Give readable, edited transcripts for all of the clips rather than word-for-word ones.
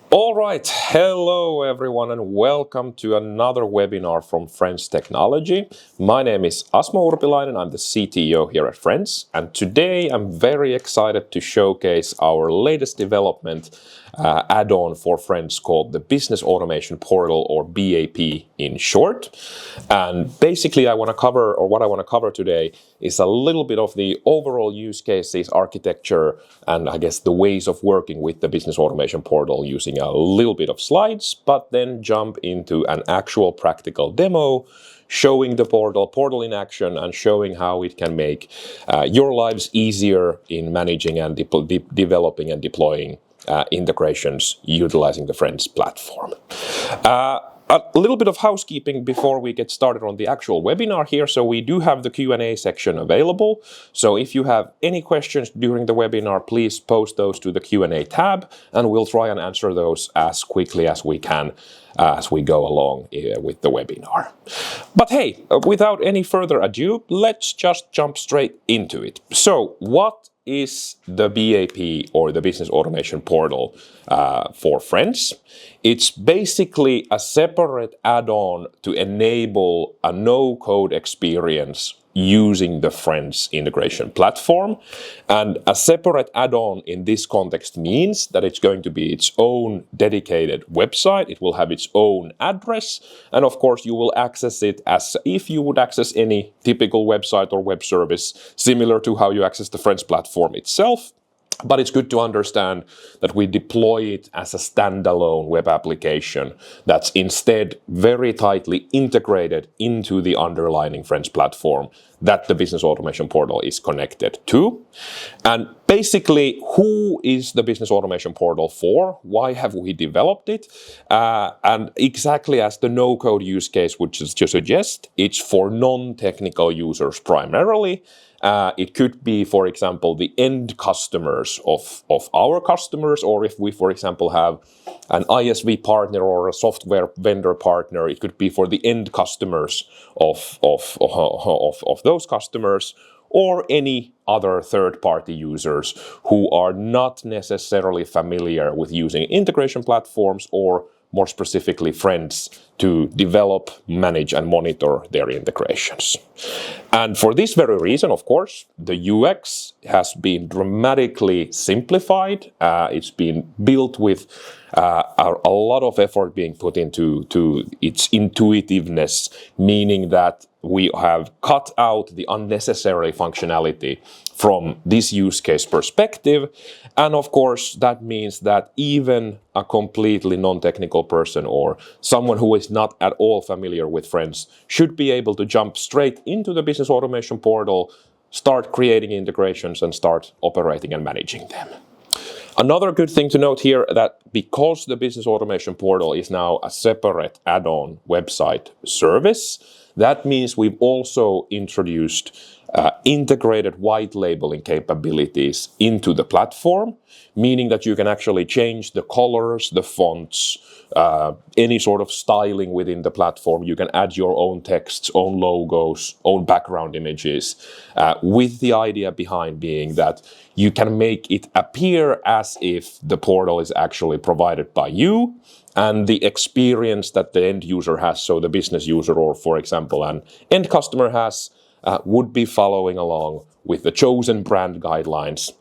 All right, hello everyone and welcome to another webinar from Frends Technology. My name is Asmo Urpilainen, I'm the CTO here at Frends, and today I'm very excited to showcase our latest development add-on for Frends called the Business Automation Portal, or BAP in short. And basically what I want to cover today is a little bit of the overall use cases, architecture, and I guess the ways of working with the Business Automation Portal using a little bit of slides, but then jump into an actual practical demo showing the portal in action and showing how it can make your lives easier in managing and developing and deploying integrations utilizing the Frends platform. A little bit of housekeeping before we get started on the actual webinar here. So we do have the Q&A section available. So if you have any questions during the webinar, please post those to the Q&A tab, and we'll try and answer those as quickly as we can as we go along with the webinar. But hey, without any further ado, let's just jump straight into it. So what is the BAP, or the Business Automation Portal, for Frends? It's basically a separate add-on to enable a no-code experience using the Frends integration platform. And a separate add-on in this context means that it's going to be its own dedicated website. It will have its own address. And of course, you will access it as if you would access any typical website or web service, similar to how you access the Frends platform itself. But it's good to understand that we deploy it as a standalone web application that's instead very tightly integrated into the underlying Frends platform that the Business Automation Portal is connected to. And basically, who is the Business Automation Portal for? Why have we developed it? And exactly as the no-code use case would just suggest, it's for non-technical users primarily. It could be, for example, the end customers of our customers, or if we, for example, have an ISV partner or a software vendor partner, it could be for the end customers of those customers, or any other third-party users who are not necessarily familiar with using integration platforms, or more specifically Frends, to develop, manage, and monitor their integrations. And for this very reason, of course, the UX has been dramatically simplified. It's been built with a lot of effort being put into its intuitiveness, meaning that we have cut out the unnecessary functionality from this use case perspective. And of course, that means that even a completely non-technical person or someone who is not at all familiar with Frends should be able to jump straight into the Business Automation Portal, start creating integrations, and start operating and managing them. Another good thing to note here that because the Business Automation Portal is now a separate add-on website service, that means we've also introduced integrated white labeling capabilities into the platform, meaning that you can actually change the colors, the fonts, any sort of styling within the platform. You can add your own texts, own logos, own background images, with the idea behind being that you can make it appear as if the portal is actually provided by you, and the experience that the end user has, so the business user or, for example, an end customer has, would be following along with the chosen brand guidelines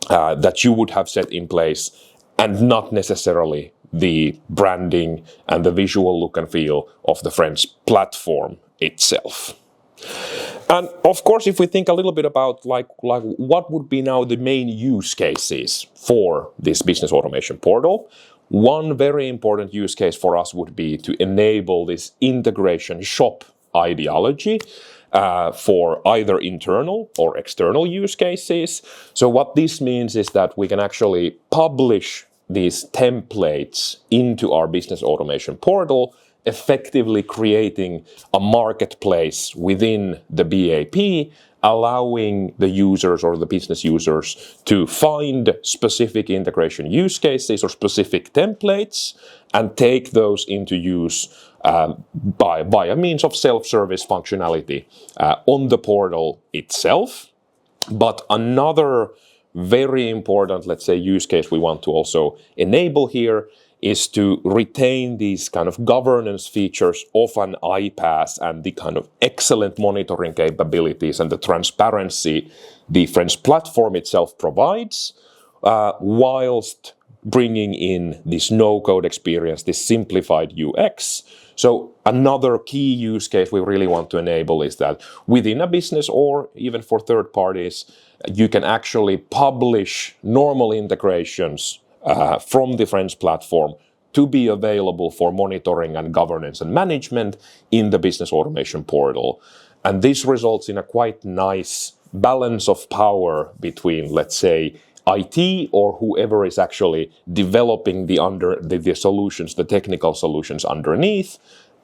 that you would have set in place, and not necessarily the branding and the visual look and feel of the Frends platform itself. And of course, if we think a little bit about like what would be now the main use cases for this Business Automation Portal, one very important use case for us would be to enable this integration shop ideology for either internal or external use cases. So what this means is that we can actually publish these templates into our Business Automation Portal, effectively creating a marketplace within the BAP, allowing the users or the business users to find specific integration use cases or specific templates and take those into use by a means of self-service functionality on the portal itself. But another very important, let's say, use case we want to also enable here is to retain these kind of governance features of an iPaaS and the kind of excellent monitoring capabilities and the transparency the Frends platform itself provides, whilst bringing in this no-code experience, this simplified UX. So another key use case we really want to enable is that within a business or even for third parties, you can actually publish normal integrations from the Frends platform to be available for monitoring and governance and management in the Business Automation Portal. And this results in a quite nice balance of power between, let's say, IT or whoever is actually developing the solutions, the technical solutions underneath,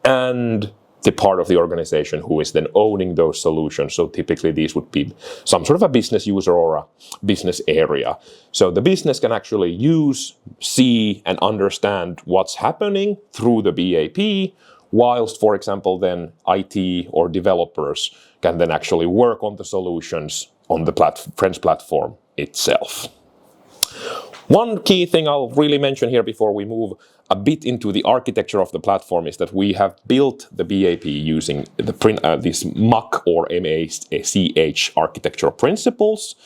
and the part of the organization who is then owning those solutions. So typically these would be some sort of a business user or a business area. So the business can actually use, see, and understand what's happening through the BAP, whilst, for example, then IT or developers can then actually work on the solutions on the Frends platform itself. One key thing I'll really mention here before we move a bit into the architecture of the platform is that we have built the BAP using this MACH or MACH architectural principles,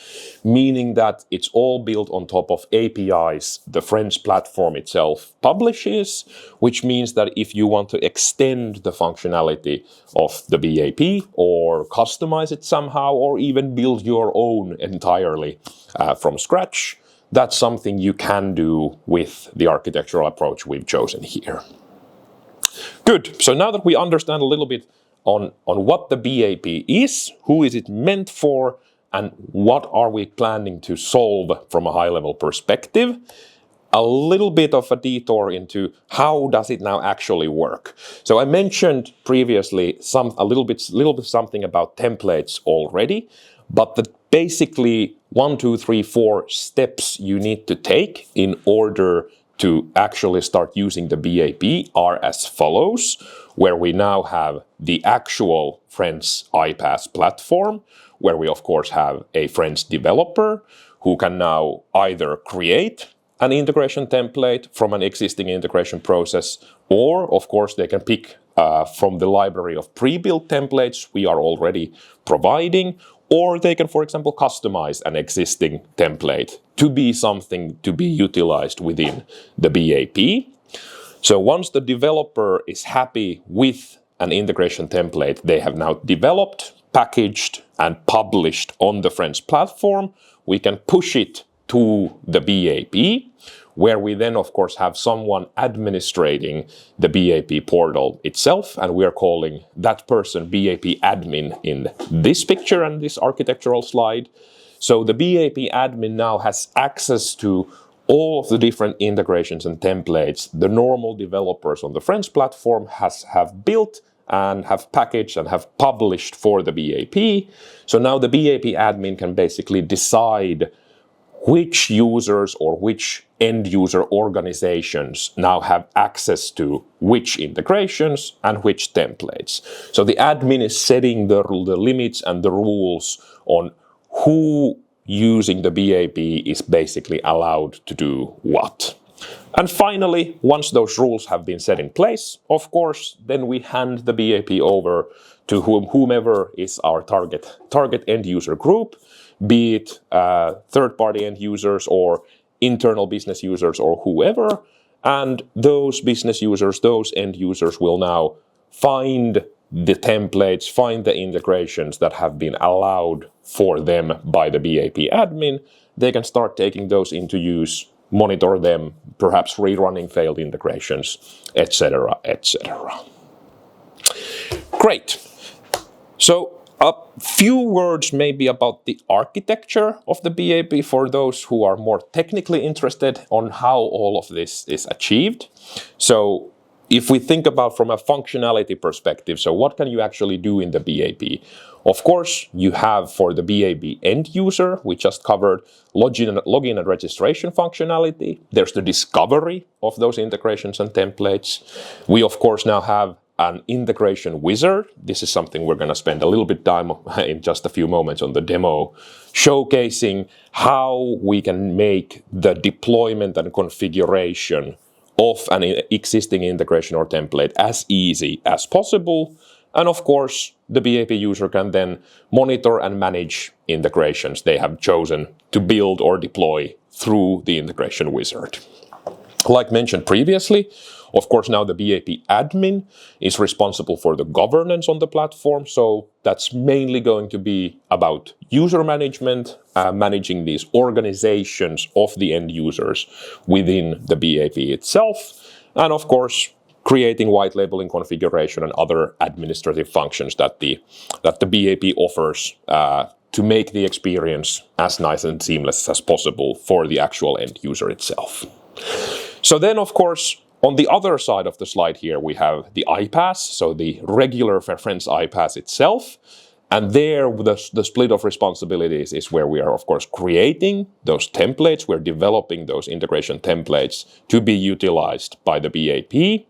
meaning that it's all built on top of APIs the Frends platform itself publishes, which means that if you want to extend the functionality of the BAP or customize it somehow or even build your own entirely from scratch, that's something you can do with the architectural approach we've chosen here. Good. So now that we understand a little bit on what the BAP is, who is it meant for, and what are we planning to solve from a high-level perspective, a little bit of a detour into how does it now actually work. So I mentioned previously a little bit something about templates already, but the basically 1, 2, 3, 4 steps you need to take in order to actually start using the BAP are as follows, where we now have the actual Frends iPaaS platform, where we of course have a Frends developer who can now either create an integration template from an existing integration process, or of course they can pick from the library of pre-built templates we are already providing, or they can, for example, customize an existing template to be something to be utilized within the BAP. So once the developer is happy with an integration template they have now developed, packaged, and published on the Frends platform, we can push it to the BAP, where we then, of course, have someone administrating the BAP portal itself, and we are calling that person BAP admin in this picture and this architectural slide. So the BAP admin now has access to all of the different integrations and templates the normal developers on the Frends platform have built and have packaged and have published for the BAP. So now the BAP admin can basically decide which users or which end user organizations now have access to which integrations and which templates. So the admin is setting the limits and the rules on who using the BAP is basically allowed to do what. And finally, once those rules have been set in place, of course, then we hand the BAP over to whomever is our target end user group, be it third-party end users or internal business users or whoever, and those business users, those end users will now find the templates, find the integrations that have been allowed for them by the BAP admin. They can start taking those into use, monitor them, perhaps rerunning failed integrations, etc., etc. Great. So a few words maybe about the architecture of the BAP for those who are more technically interested on how all of this is achieved. So if we think about from a functionality perspective, so what can you actually do in the BAP? Of course, you have for the BAP end user, we just covered login and registration functionality. There's the discovery of those integrations and templates. We, of course, now have an integration wizard. This is something we're going to spend a little bit time in just a few moments on the demo, showcasing how we can make the deployment and configuration of an existing integration or template as easy as possible. And of course, the BAP user can then monitor and manage integrations they have chosen to build or deploy through the integration wizard. Like mentioned previously, of course, now the BAP admin is responsible for the governance on the platform. So that's mainly going to be about user management, managing these organizations of the end users within the BAP itself. And of course, creating white labeling configuration and other administrative functions that the BAP offers to make the experience as nice and seamless as possible for the actual end user itself. So then, of course, on the other side of the slide here, we have the iPaaS, so the regular Frends iPaaS itself. And there, the split of responsibilities is where we are, of course, creating those templates. We're developing those integration templates to be utilized by the BAP.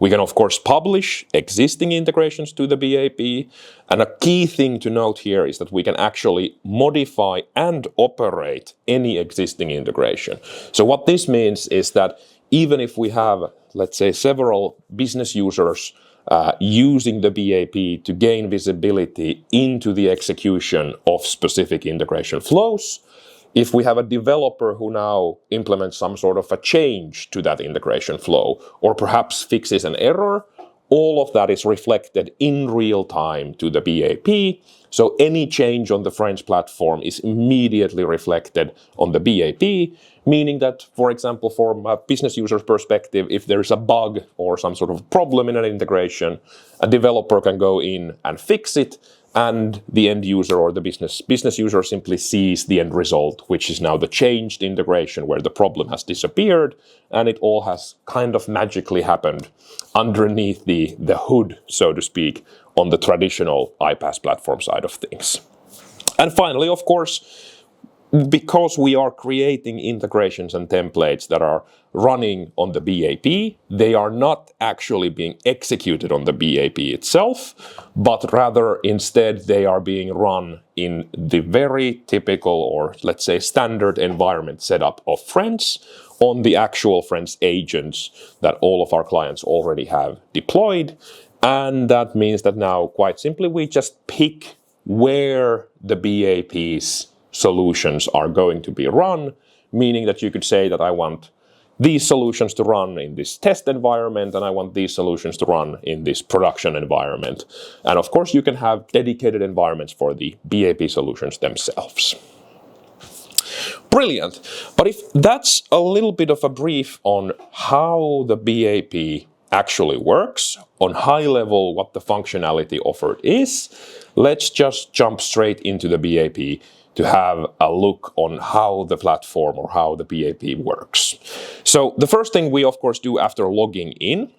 We can, of course, publish existing integrations to the BAP. And a key thing to note here is that we can actually modify and operate any existing integration. So what this means is that even if we have, let's say, several business users using the BAP to gain visibility into the execution of specific integration flows, if we have a developer who now implements some sort of a change to that integration flow, or perhaps fixes an error, all of that is reflected in real time to the BAP. So any change on the Frends platform is immediately reflected on the BAP, meaning that, for example, from a business user's perspective, if there's a bug or some sort of problem in an integration, a developer can go in and fix it, and the end user or the business user simply sees the end result, which is now the changed integration where the problem has disappeared, and it all has kind of magically happened underneath the hood, so to speak, on the traditional iPaaS platform side of things. And finally, of course, because we are creating integrations and templates that are running on the BAP, they are not actually being executed on the BAP itself, but rather instead they are being run in the very typical, or let's say standard environment setup of Frends on the actual Frends agents that all of our clients already have deployed. And that means that now, quite simply, we just pick where the BAP's solutions are going to be run, meaning that you could say that I want these solutions to run in this test environment, and I want these solutions to run in this production environment. And of course, you can have dedicated environments for the BAP solutions themselves. Brilliant. But if that's a little bit of a brief on how the BAP actually works, on high level what the functionality offered is, let's just jump straight into the BAP to have a look on how the platform or how the BAP works. So the first thing we of course do after logging in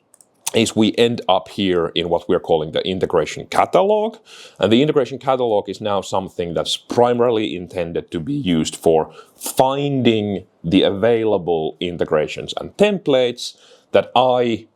is we end up here in what we're calling the integration catalog. And the integration catalog is now something that's primarily intended to be used for finding the available integrations and templates that I,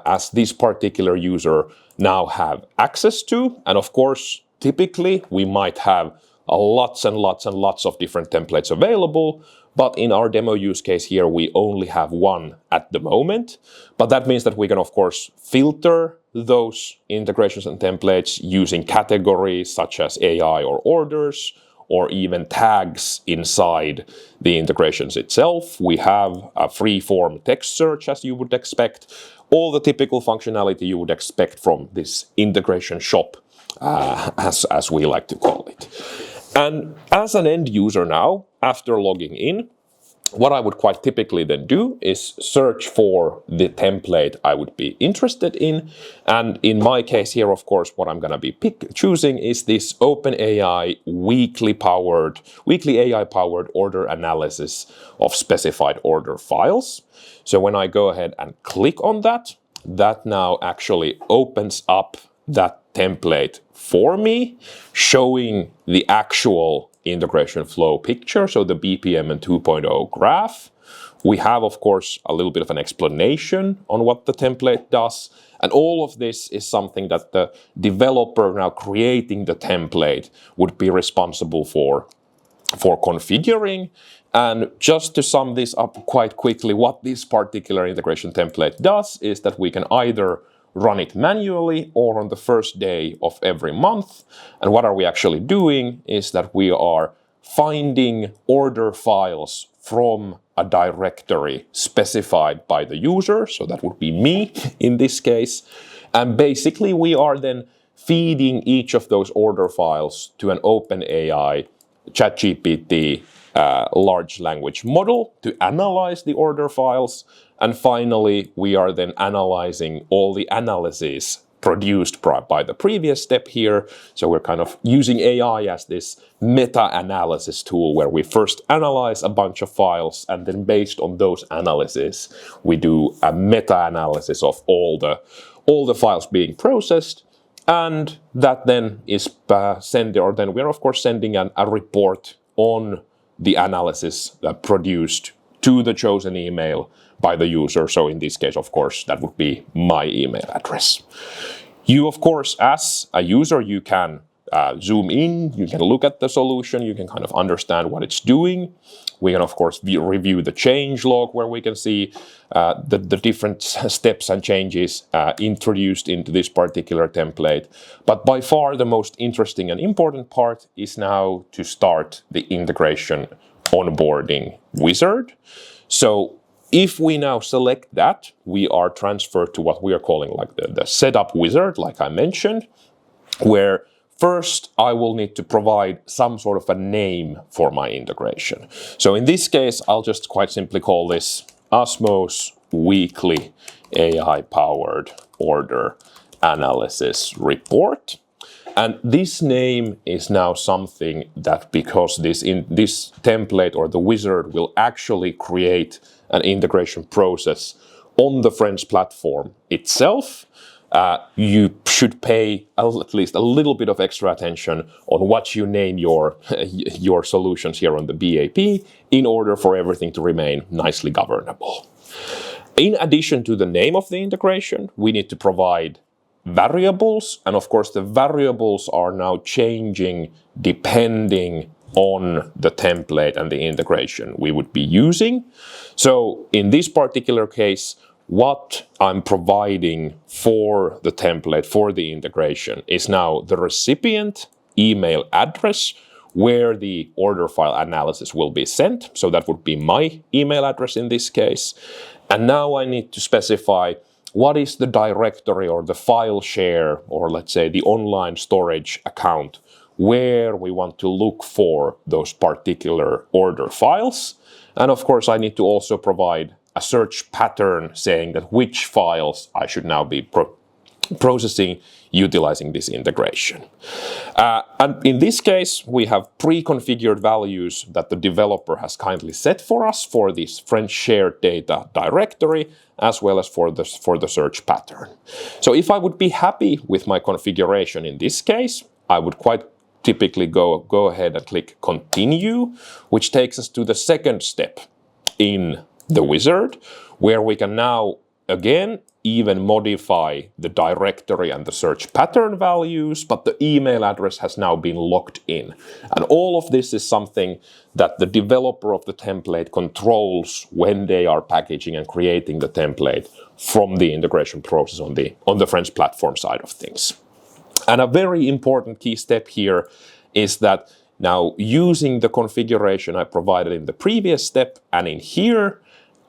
as this particular user, now have access to. And of course, typically we might have lots and lots and lots of different templates available, but in our demo use case here, we only have one at the moment. But that means that we can, of course, filter those integrations and templates using categories such as AI or orders, or even tags inside the integrations itself. We have a free-form text search, as you would expect, all the typical functionality you would expect from this integration shop, as we like to call it. And as an end user now, after logging in, what I would quite typically then do is search for the template I would be interested in. And in my case here, of course, what I'm going to be choosing is this OpenAI weekly AI-powered order analysis of specified order files. So when I go ahead and click on that, that now actually opens up that template for me, showing the actual integration flow picture, so the BPM and 2.0 graph. We have, of course, a little bit of an explanation on what the template does, and all of this is something that the developer now creating the template would be responsible for for configuring. And just to sum this up quite quickly, what this particular integration template does is that we can either run it manually or on the first day of every month. And what are we actually doing is that we are finding order files from a directory specified by the user, so that would be me in this case. And basically we are then feeding each of those order files to an OpenAI ChatGPT large language model to analyze the order files. And finally, we are then analyzing all the analyses produced by the previous step here. So we're kind of using AI as this meta-analysis tool where we first analyze a bunch of files, and then based on those analyses, we do a meta-analysis of all the files being processed. And that then is sent, or then we're of course sending a report on the analysis produced to the chosen email by the user. So in this case, of course, that would be my email address. You, of course, as a user, you can zoom in, you can look at the solution, you can kind of understand what it's doing. We can, of course, review the change log where we can see the different steps and changes introduced into this particular template. But by far the most interesting and important part is now to start the integration onboarding wizard. So if we now select that, we are transferred to what we are calling like the setup wizard, like I mentioned, where first I will need to provide some sort of a name for my integration. So in this case, I'll just quite simply call this Osmo's Weekly AI-powered order analysis report. And this name is now something that, because this template or the wizard will actually create an integration process on the Frends platform itself, you should pay at least a little bit of extra attention on what you name your solutions here on the BAP in order for everything to remain nicely governable. In addition to the name of the integration, we need to provide variables, and of course the variables are now changing depending on the template and the integration we would be using. So in this particular case, what I'm providing for the template, for the integration, is now the recipient email address where the order file analysis will be sent. So that would be my email address in this case. And now I need to specify what is the directory or the file share, or let's say the online storage account, where we want to look for those particular order files. And of course, I need to also provide a search pattern saying that which files I should now be processing utilizing this integration. And in this case, we have pre-configured values that the developer has kindly set for us for this Frends shared data directory, as well as for the search pattern. So if I would be happy with my configuration in this case, I would quite typically go ahead and click continue, which takes us to the second step in the wizard, where we can now again even modify the directory and the search pattern values, but the email address has now been locked in. And all of this is something that the developer of the template controls when they are packaging and creating the template from the integration process on the Frends platform side of things. And a very important key step here is that now using the configuration I provided in the previous step and in here,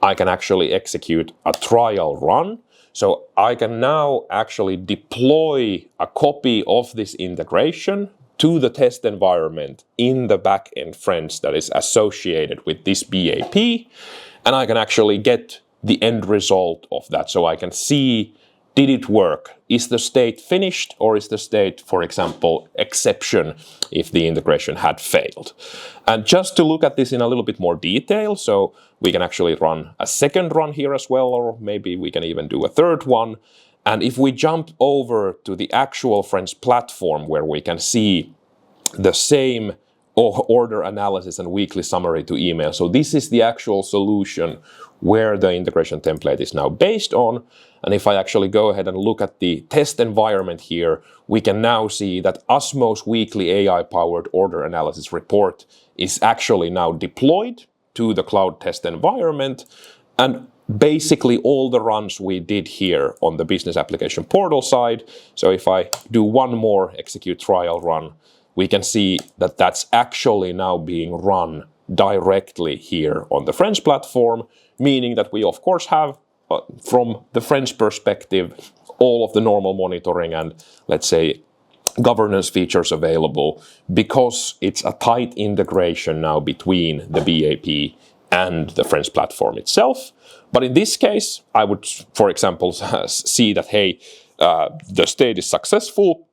I can actually execute a trial run. So I can now actually deploy a copy of this integration to the test environment in the backend Frends that is associated with this BAP. And I can actually get the end result of that. So I can see, did it work? Is the state finished, or is the state, for example, exception if the integration had failed? And just to look at this in a little bit more detail, so we can actually run a second run here as well, or maybe we can even do a third one. And if we jump over to the actual Frends platform where we can see the same order analysis and weekly summary to email. So this is the actual solution where the integration template is now based on. And if I actually go ahead and look at the test environment here, we can now see that Osmo's weekly AI-powered order analysis report is actually now deployed to the cloud test environment. And basically all the runs we did here on the business application portal side. So if I do one more execute trial run, we can see that that's actually now being run directly here on the Frends platform, meaning that we of course have, from the Frends perspective, all of the normal monitoring and, let's say, governance features available, because it's a tight integration now between the BAP and the Frends platform itself. But in this case, I would, for example, see that, hey, the state is successful,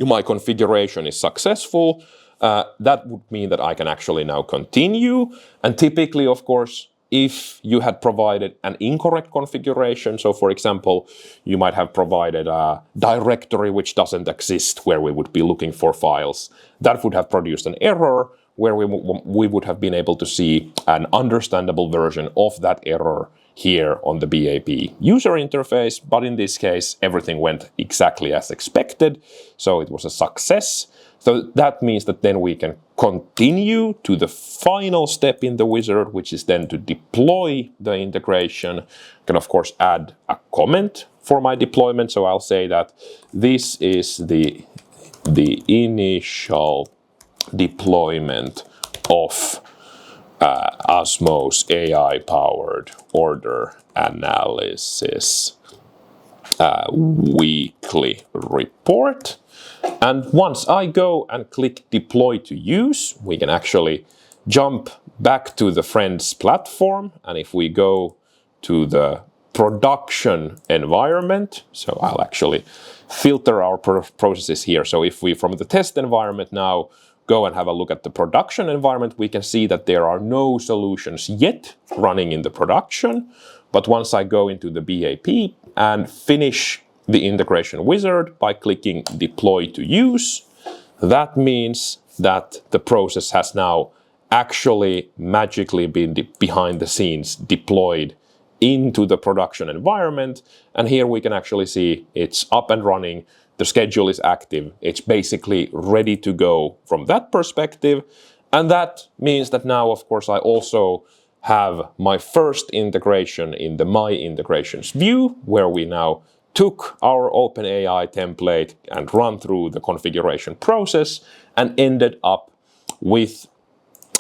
my configuration is successful. That would mean that I can actually now continue. And typically, of course, if you had provided an incorrect configuration, so for example, you might have provided a directory which doesn't exist where we would be looking for files, that would have produced an error where we would have been able to see an understandable version of that error here on the BAP user interface. But in this case, everything went exactly as expected, so it was a success. So that means that then we can continue to the final step in the wizard, which is then to deploy the integration. I can of course add a comment for my deployment. So I'll say that this is the initial deployment of Osmo's AI-powered order analysis weekly report. And once I go and click deploy to use, we can actually jump back to the Frends platform. And if we go to the production environment, so I'll actually filter our processes here. So if we, from the test environment now, go and have a look at the production environment, we can see that there are no solutions yet running in the production. But once I go into the BAP and finish the integration wizard by clicking deploy to use, that means that the process has now actually magically been behind the scenes deployed into the production environment. And here we can actually see it's up and running. The schedule is active. It's basically ready to go from that perspective. And that means that now, of course, I also have my first integration in the My Integrations view, where we now took our OpenAI template and run through the configuration process and ended up with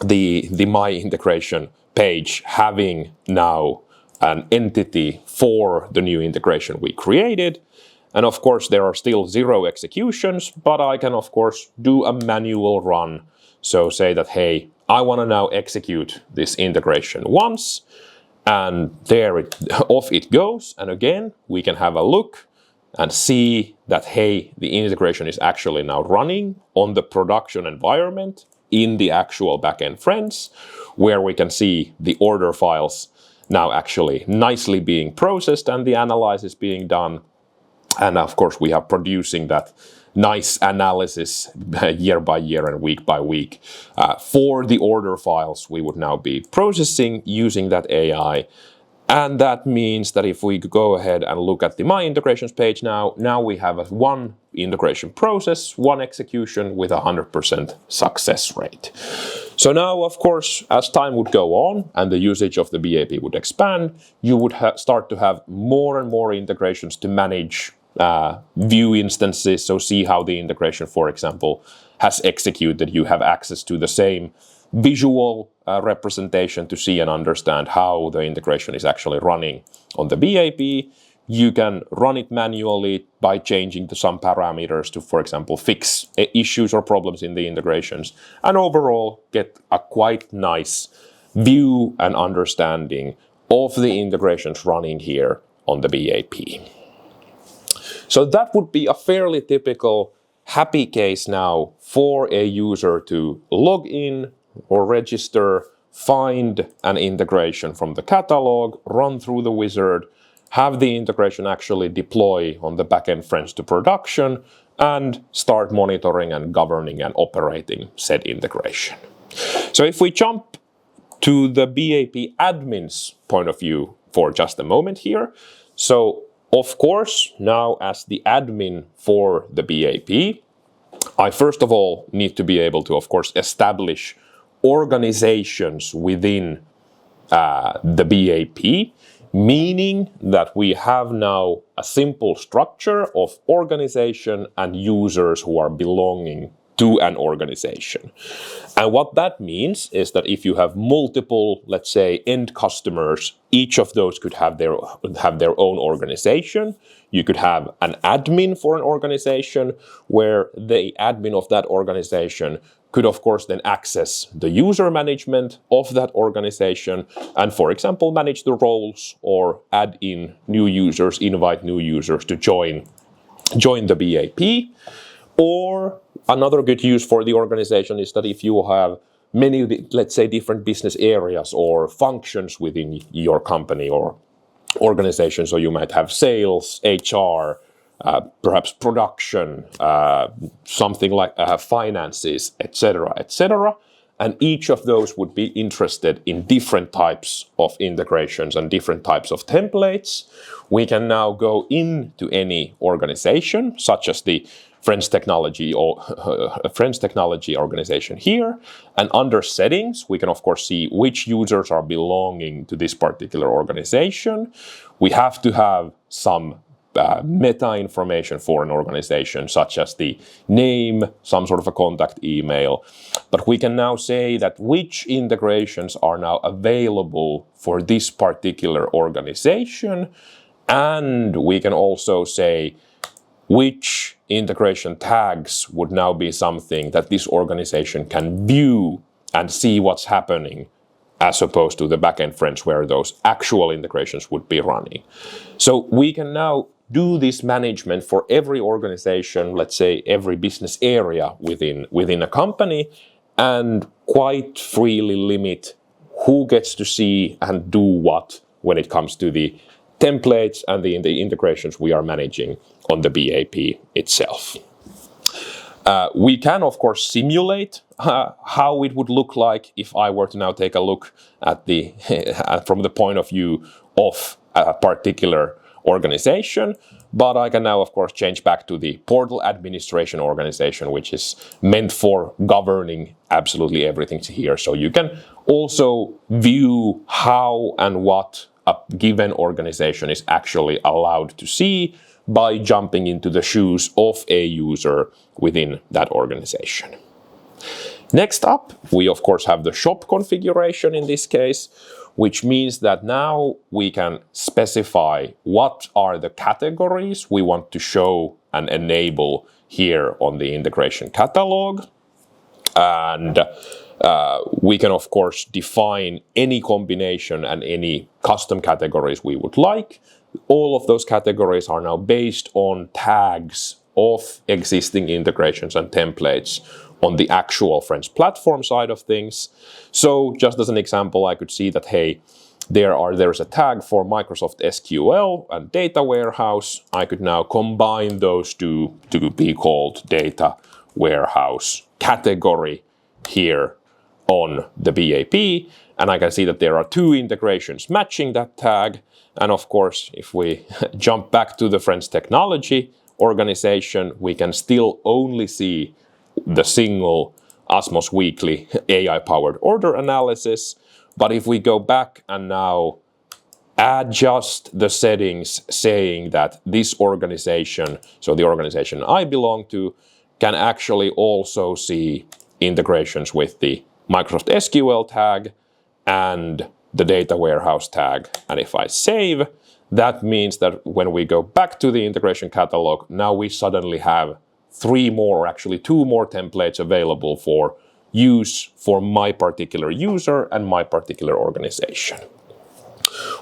the My Integration page having now an entity for the new integration we created. And of course, there are still 0 executions, but I can, of course, do a manual run. So say that, hey, I want to now execute this integration once, and there off it goes. And again, we can have a look and see that, hey, the integration is actually now running on the production environment in the actual backend Frends, where we can see the order files now actually nicely being processed and the analysis being done. And of course, we are producing that nice analysis year by year and week by week for the order files we would now be processing using that AI. And that means that if we go ahead and look at the My Integrations page now we have one integration process, one execution with 100% success rate. So now, of course, as time would go on and the usage of the BAP would expand, you would start to have more and more integrations to manage view instances, so see how the integration, for example, has executed. You have access to the same visual representation to see and understand how the integration is actually running on the BAP. You can run it manually by changing some parameters to, for example, fix issues or problems in the integrations, and overall get a quite nice view and understanding of the integrations running here on the BAP. So that would be a fairly typical happy case now for a user to log in or register, find an integration from the catalog, run through the wizard, have the integration actually deploy on the backend Frends to production, and start monitoring and governing and operating said integration. So if we jump to the BAP admin's point of view for just a moment here. So of course, now as the admin for the BAP, I first of all need to be able to, of course, establish organizations within the BAP, meaning that we have now a simple structure of organization and users who are belonging to an organization. And what that means is that if you have multiple, let's say, end customers, each of those could have their own organization. You could have an admin for an organization where the admin of that organization could, of course, then access the user management of that organization and, for example, manage the roles or add in new users, invite new users to join the BAP. Or another good use for the organization is that if you have many, let's say, different business areas or functions within your company or organization, so you might have sales, HR, perhaps production, something like finances, etc., etc. And each of those would be interested in different types of integrations and different types of templates. We can now go into any organization, such as the Frends Technology or Frends Technology organization here, and under settings, we can of course see which users are belonging to this particular organization. We have to have some meta information for an organization, such as the name, some sort of a contact email. But we can now say that which integrations are now available for this particular organization. And we can also say which integration tags would now be something that this organization can view and see what's happening, as opposed to the backend Frends where those actual integrations would be running. So we can now do this management for every organization, let's say every business area within a company, and quite freely limit who gets to see and do what when it comes to the templates and the integrations we are managing on the BAP itself. We can, of course, simulate how it would look like if I were to now take a look at the from the point of view of a particular organization, but I can now, of course, change back to the portal administration organization, which is meant for governing absolutely everything here. So you can also view how and what a given organization is actually allowed to see by jumping into the shoes of a user within that organization. Next up, we of course have the shop configuration in this case, which means that now we can specify what are the categories we want to show and enable here on the integration catalog. And we can, of course, define any combination and any custom categories we would like. All of those categories are now based on tags of existing integrations and templates on the actual Frends platform side of things. So just as an example, I could see that, hey, there's a tag for Microsoft SQL and data warehouse. I could now combine those two to be called data warehouse category here on the BAP. And I can see that there are two integrations matching that tag. And of course, if we jump back to the Frends Technology organization, we can still only see the single Osmos Weekly AI-powered order analysis. But if we go back and now adjust the settings saying that this organization, so the organization I belong to, can actually also see integrations with the Microsoft SQL tag and the data warehouse tag. And if I save, that means that when we go back to the integration catalog, now we suddenly have three more, or actually two more templates available for use for my particular user and my particular organization.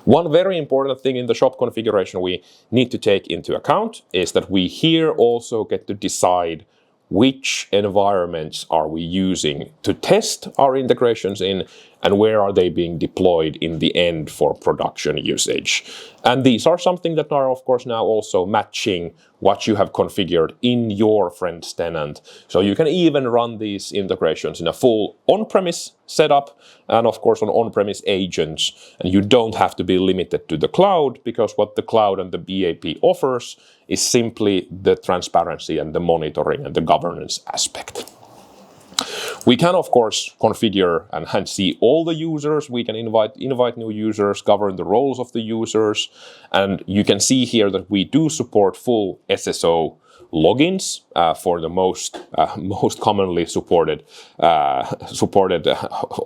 One very important thing in the shop configuration we need to take into account is that we here also get to decide which environments are we using to test our integrations in, and where are they being deployed in the end for production usage. And these are something that are, of course, now also matching what you have configured in your Frends tenant. So you can even run these integrations in a full on-premise setup and, of course, on on-premise agents. And you don't have to be limited to the cloud, because what the cloud and the BAP offers is simply the transparency and the monitoring and the governance aspect. We can, of course, configure and see all the users. We can invite new users, govern the roles of the users. And you can see here that we do support full SSO logins for the most commonly supported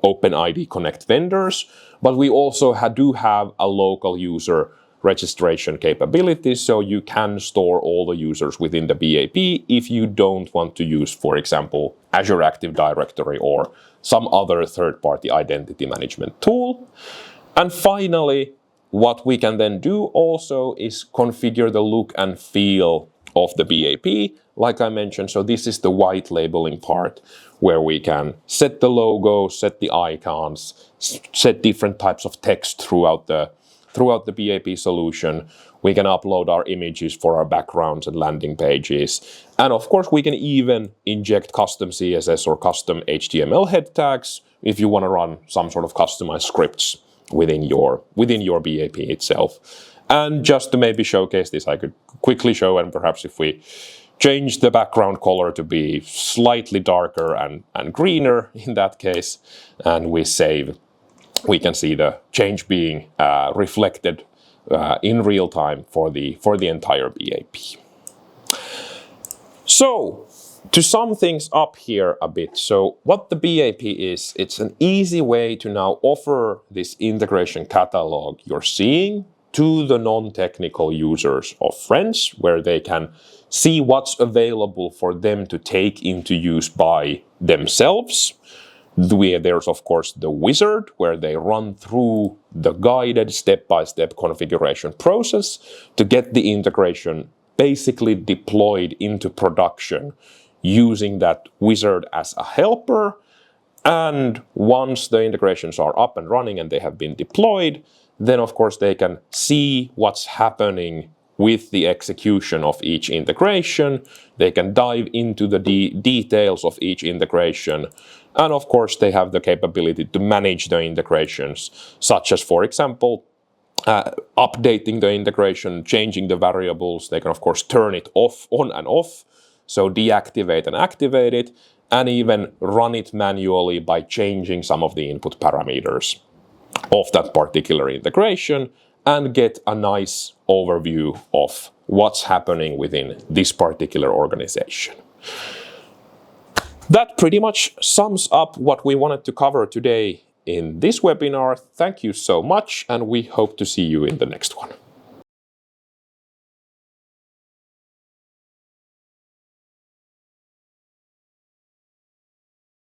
OpenID Connect vendors. But we also do have a local user registration capabilities, so you can store all the users within the BAP if you don't want to use, for example, Azure Active Directory or some other third-party identity management tool. And finally, what we can then do also is configure the look and feel of the BAP, like I mentioned. So this is the white labeling part, where we can set the logo, set the icons, set different types of text throughout the BAP solution. We can upload our images for our backgrounds and landing pages. And of course, we can even inject custom CSS or custom HTML head tags if you want to run some sort of customized scripts within your BAP itself. And just to maybe showcase this, I could quickly show, and perhaps if we change the background color to be slightly darker and greener in that case, and we save, we can see the change being reflected in real time for the entire BAP. So, to sum things up here a bit, so what the BAP is, it's an easy way to now offer this integration catalog you're seeing to the non-technical users of Frends, where they can see what's available for them to take into use by themselves. There's, of course, the wizard, where they run through the guided step-by-step configuration process to get the integration basically deployed into production using that wizard as a helper. And once the integrations are up and running and they have been deployed, then, of course, they can see what's happening with the execution of each integration. They can dive into the details of each integration. And of course, they have the capability to manage the integrations, such as, for example, updating the integration, changing the variables. They can, of course, turn it off, on and off, so deactivate and activate it, and even run it manually by changing some of the input parameters of that particular integration, and get a nice overview of what's happening within this particular organization. That pretty much sums up what we wanted to cover today in this webinar. Thank you so much, and we hope to see you in the next one.